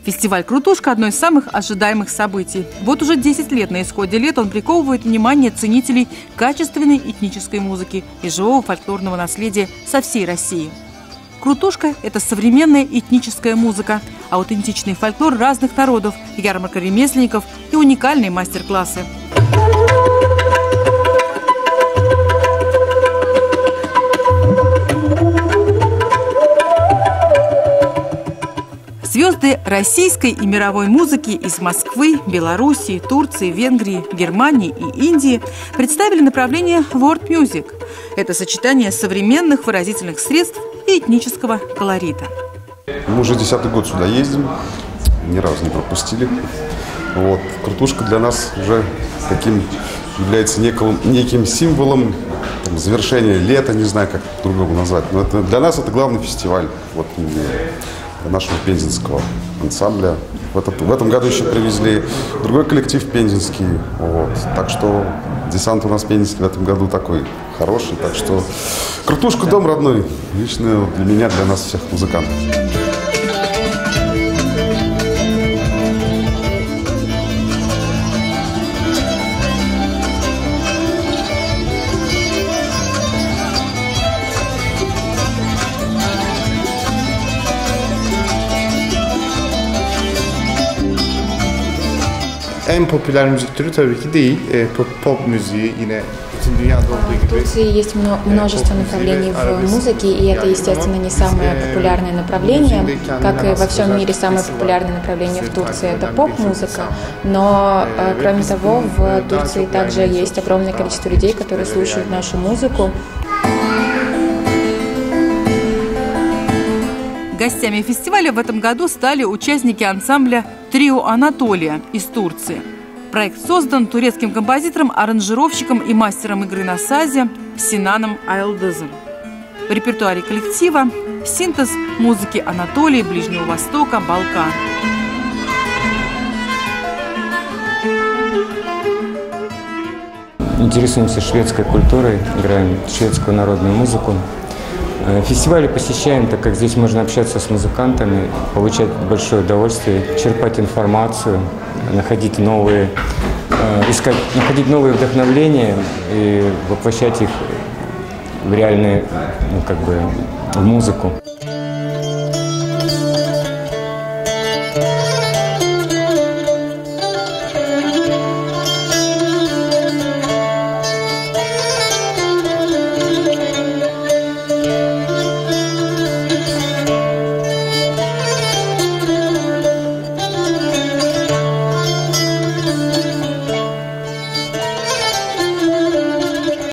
Фестиваль «Крутушка» – одно из самых ожидаемых событий. Вот уже 10 лет на исходе лет он приковывает внимание ценителей качественной этнической музыки и живого фольклорного наследия со всей России. «Крутушка» – это современная этническая музыка, аутентичный фольклор разных народов, ярмарка ремесленников и уникальные мастер-классы. Звезды российской и мировой музыки из Москвы, Белоруссии, Турции, Венгрии, Германии и Индии представили направление World Music. Это сочетание современных выразительных средств и этнического колорита. Мы уже 10-й год сюда ездим, ни разу не пропустили. Вот. Крутушка для нас уже таким является неким символом завершения лета, не знаю, как по-другому назвать. Но для нас это главный фестиваль нашего пензенского ансамбля. В этом году еще привезли другой коллектив пензенский. Вот. Так что десант у нас пензенский в этом году такой хороший. Так что Крутушка дом родной. Лично для меня, для нас всех музыкантов. En popüler müzik türü tabii ki değil. Pop müziği yine bütün dünyada olduğu gibi. В Турции есть множество направлений в музыке, и это, естественно, не самое популярное направление. Как и во всем мире, самое популярное направление в Турции – это поп-музыка. Но, кроме того, в Турции также есть огромное количество людей, которые слушают нашу музыку. Гостями фестиваля в этом году стали участники ансамбля «Трио Анатолия» из Турции. Проект создан турецким композитором, аранжировщиком и мастером игры на сазе Синаном Айлдызом. В репертуаре коллектива синтез музыки Анатолии, Ближнего Востока, Балкан. Интересуемся шведской культурой, играем шведскую народную музыку. Фестивали посещаем, так как здесь можно общаться с музыкантами, получать большое удовольствие, черпать информацию, находить новые вдохновления и воплощать их в реальные, в музыку.